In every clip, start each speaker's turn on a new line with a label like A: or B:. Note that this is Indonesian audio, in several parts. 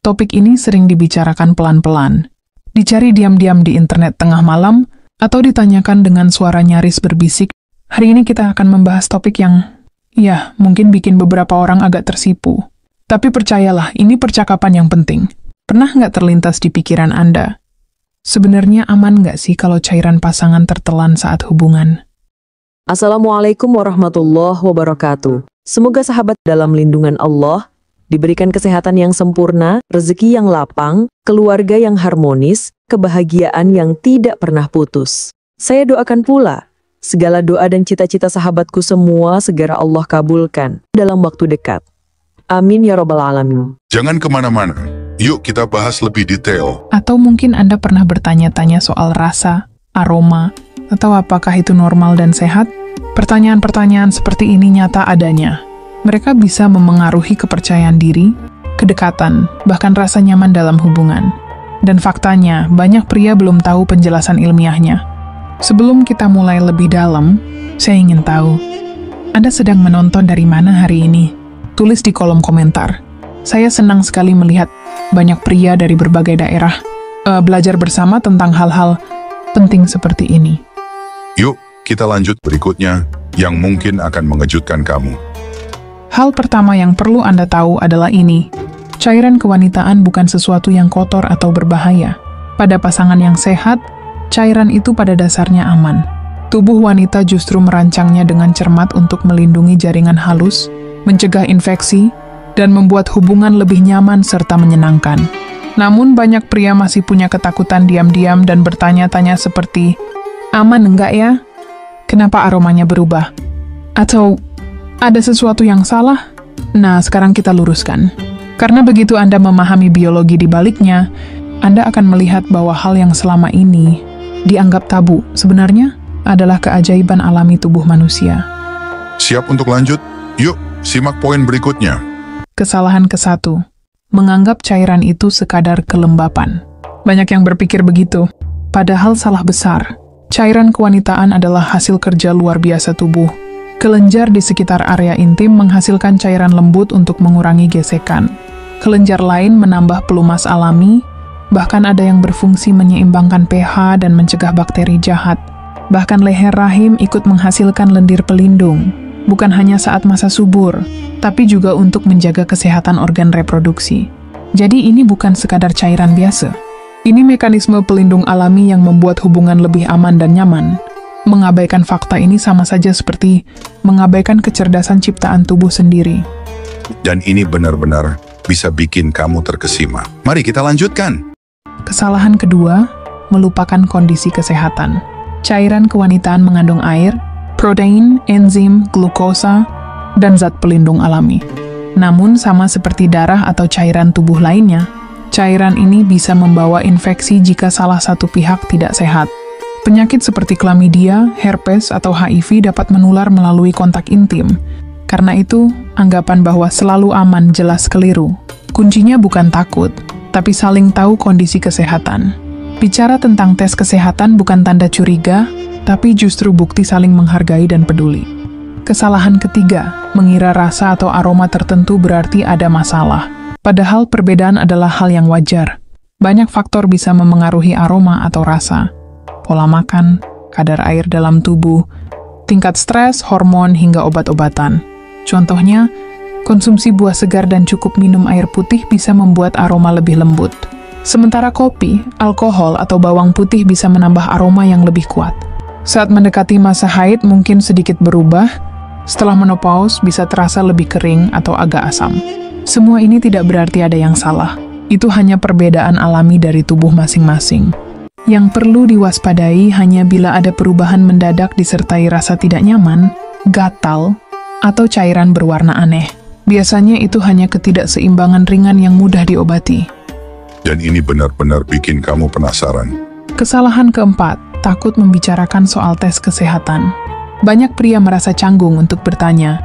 A: Topik ini sering dibicarakan pelan-pelan, dicari diam-diam di internet tengah malam, atau ditanyakan dengan suara nyaris berbisik. Hari ini kita akan membahas topik yang, ya, mungkin bikin beberapa orang agak tersipu. Tapi percayalah, ini percakapan yang penting. Pernah nggak terlintas di pikiran Anda? Sebenarnya aman nggak sih kalau cairan pasangan tertelan saat hubungan?
B: Assalamualaikum warahmatullahi wabarakatuh. Semoga sahabat dalam lindungan Allah diberikan kesehatan yang sempurna, rezeki yang lapang, keluarga yang harmonis, kebahagiaan yang tidak pernah putus. Saya doakan pula, segala doa dan cita-cita sahabatku semua segera Allah kabulkan dalam waktu dekat. Amin ya robbal alamin.
C: Jangan kemana-mana, yuk kita bahas lebih detail.
A: Atau mungkin Anda pernah bertanya-tanya soal rasa, aroma, atau apakah itu normal dan sehat? Pertanyaan-pertanyaan seperti ini nyata adanya. Mereka bisa memengaruhi kepercayaan diri, kedekatan, bahkan rasa nyaman dalam hubungan. Dan faktanya, banyak pria belum tahu penjelasan ilmiahnya. Sebelum kita mulai lebih dalam, saya ingin tahu, Anda sedang menonton dari mana hari ini? Tulis di kolom komentar. Saya senang sekali melihat banyak pria dari berbagai daerah belajar bersama tentang hal-hal penting seperti ini.
C: Yuk, kita lanjut berikutnya, yang mungkin akan mengejutkan kamu.
A: Hal pertama yang perlu Anda tahu adalah ini. Cairan kewanitaan bukan sesuatu yang kotor atau berbahaya. Pada pasangan yang sehat, cairan itu pada dasarnya aman. Tubuh wanita justru merancangnya dengan cermat untuk melindungi jaringan halus, mencegah infeksi, dan membuat hubungan lebih nyaman serta menyenangkan. Namun banyak pria masih punya ketakutan diam-diam dan bertanya-tanya seperti, aman enggak ya? Kenapa aromanya berubah? Atau ada sesuatu yang salah? Nah, sekarang kita luruskan. Karena begitu Anda memahami biologi di baliknya, Anda akan melihat bahwa hal yang selama ini dianggap tabu sebenarnya adalah keajaiban alami tubuh manusia.
C: Siap untuk lanjut? Yuk, simak poin berikutnya.
A: Kesalahan ke-1, menganggap cairan itu sekadar kelembapan. Banyak yang berpikir begitu, padahal salah besar. Cairan kewanitaan adalah hasil kerja luar biasa tubuh. Kelenjar di sekitar area intim menghasilkan cairan lembut untuk mengurangi gesekan. Kelenjar lain menambah pelumas alami, bahkan ada yang berfungsi menyeimbangkan pH dan mencegah bakteri jahat. Bahkan leher rahim ikut menghasilkan lendir pelindung, bukan hanya saat masa subur, tapi juga untuk menjaga kesehatan organ reproduksi. Jadi ini bukan sekadar cairan biasa. Ini mekanisme pelindung alami yang membuat hubungan lebih aman dan nyaman. Mengabaikan fakta ini sama saja seperti mengabaikan kecerdasan ciptaan tubuh sendiri.
C: Dan ini benar-benar bisa bikin kamu terkesima. Mari kita lanjutkan.
A: Kesalahan kedua, melupakan kondisi kesehatan. Cairan kewanitaan mengandung air, protein, enzim, glukosa, dan zat pelindung alami. Namun sama seperti darah atau cairan tubuh lainnya, cairan ini bisa membawa infeksi jika salah satu pihak tidak sehat. Penyakit seperti chlamydia, herpes, atau HIV dapat menular melalui kontak intim. Karena itu, anggapan bahwa selalu aman jelas keliru. Kuncinya bukan takut, tapi saling tahu kondisi kesehatan. Bicara tentang tes kesehatan bukan tanda curiga, tapi justru bukti saling menghargai dan peduli. Kesalahan ketiga, mengira rasa atau aroma tertentu berarti ada masalah. Padahal perbedaan adalah hal yang wajar. Banyak faktor bisa memengaruhi aroma atau rasa. Pola makan, kadar air dalam tubuh, tingkat stres, hormon, hingga obat-obatan. Contohnya, konsumsi buah segar dan cukup minum air putih bisa membuat aroma lebih lembut. Sementara kopi, alkohol, atau bawang putih bisa menambah aroma yang lebih kuat. Saat mendekati masa haid mungkin sedikit berubah, setelah menopause bisa terasa lebih kering atau agak asam. Semua ini tidak berarti ada yang salah. Itu hanya perbedaan alami dari tubuh masing-masing. Yang perlu diwaspadai hanya bila ada perubahan mendadak disertai rasa tidak nyaman, gatal, atau cairan berwarna aneh. Biasanya itu hanya ketidakseimbangan ringan yang mudah diobati.
C: Dan ini benar-benar bikin kamu penasaran.
A: Kesalahan keempat, takut membicarakan soal tes kesehatan. Banyak pria merasa canggung untuk bertanya,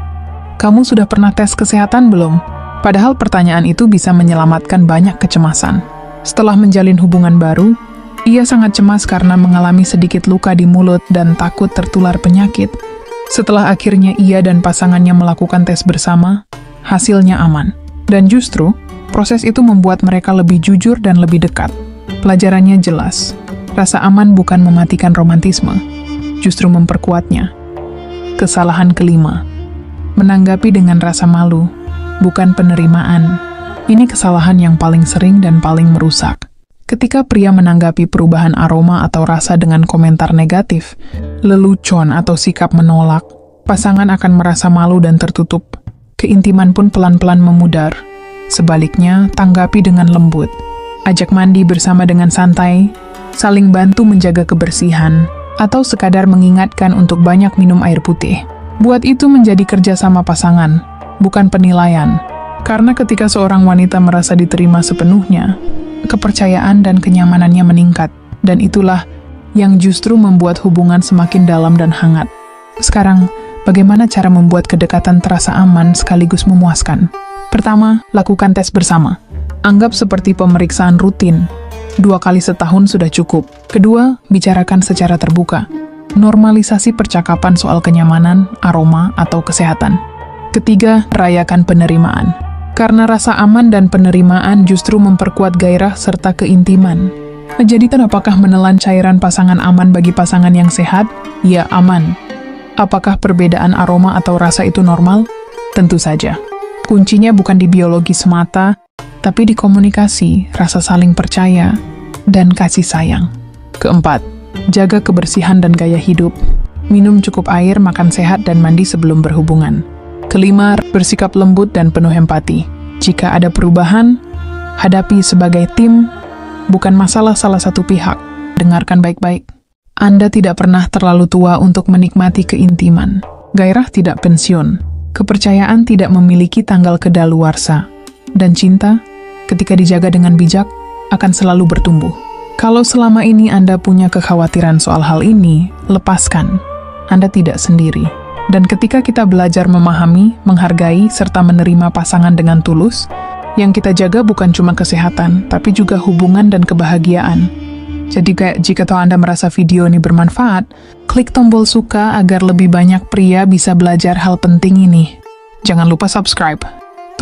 A: "Kamu sudah pernah tes kesehatan belum?" Padahal pertanyaan itu bisa menyelamatkan banyak kecemasan. Setelah menjalin hubungan baru, ia sangat cemas karena mengalami sedikit luka di mulut dan takut tertular penyakit. Setelah akhirnya ia dan pasangannya melakukan tes bersama, hasilnya aman. Dan justru, Proses itu membuat mereka lebih jujur dan lebih dekat. Pelajarannya jelas. Rasa aman bukan mematikan romantisme, justru memperkuatnya. Kesalahan kelima. Menanggapi dengan rasa malu, bukan penerimaan. Ini kesalahan yang paling sering dan paling merusak. Ketika pria menanggapi perubahan aroma atau rasa dengan komentar negatif, lelucon atau sikap menolak, pasangan akan merasa malu dan tertutup. Keintiman pun pelan-pelan memudar. Sebaliknya, tanggapi dengan lembut. Ajak mandi bersama dengan santai, saling bantu menjaga kebersihan, atau sekadar mengingatkan untuk banyak minum air putih. Buat itu menjadi kerjasama pasangan, bukan penilaian. Karena ketika seorang wanita merasa diterima sepenuhnya, kepercayaan dan kenyamanannya meningkat, dan itulah yang justru membuat hubungan semakin dalam dan hangat. Sekarang, bagaimana cara membuat kedekatan terasa aman sekaligus memuaskan? Pertama, lakukan tes bersama. Anggap seperti pemeriksaan rutin. 2 kali setahun sudah cukup. Kedua, bicarakan secara terbuka. Normalisasi percakapan soal kenyamanan, aroma, atau kesehatan. Ketiga, rayakan penerimaan. Karena rasa aman dan penerimaan justru memperkuat gairah serta keintiman. Jadi, apakah menelan cairan pasangan aman bagi pasangan yang sehat? Ya, aman. Apakah perbedaan aroma atau rasa itu normal? Tentu saja. Kuncinya bukan di biologi semata, tapi di komunikasi, rasa saling percaya, dan kasih sayang. Keempat, jaga kebersihan dan gaya hidup. Minum cukup air, makan sehat, dan mandi sebelum berhubungan. Kelima, bersikap lembut dan penuh empati. Jika ada perubahan, hadapi sebagai tim, bukan masalah salah satu pihak. Dengarkan baik-baik. Anda tidak pernah terlalu tua untuk menikmati keintiman. Gairah tidak pensiun. Kepercayaan tidak memiliki tanggal kedaluarsa. Dan cinta, ketika dijaga dengan bijak, akan selalu bertumbuh. Kalau selama ini Anda punya kekhawatiran soal hal ini, lepaskan. Anda tidak sendiri. Dan ketika kita belajar memahami, menghargai, serta menerima pasangan dengan tulus, yang kita jaga bukan cuma kesehatan, tapi juga hubungan dan kebahagiaan. Jadi jika Anda merasa video ini bermanfaat, klik tombol suka agar lebih banyak pria bisa belajar hal penting ini. Jangan lupa subscribe.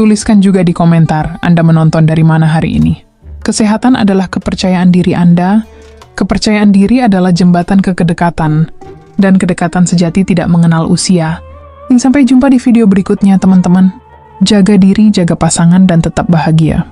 A: Tuliskan juga di komentar Anda menonton dari mana hari ini. Kesehatan adalah kepercayaan diri Anda. Kepercayaan diri adalah jembatan ke kedekatan. Dan kedekatan sejati tidak mengenal usia. Sampai jumpa di video berikutnya, teman-teman. Jaga diri, jaga pasangan, dan tetap bahagia.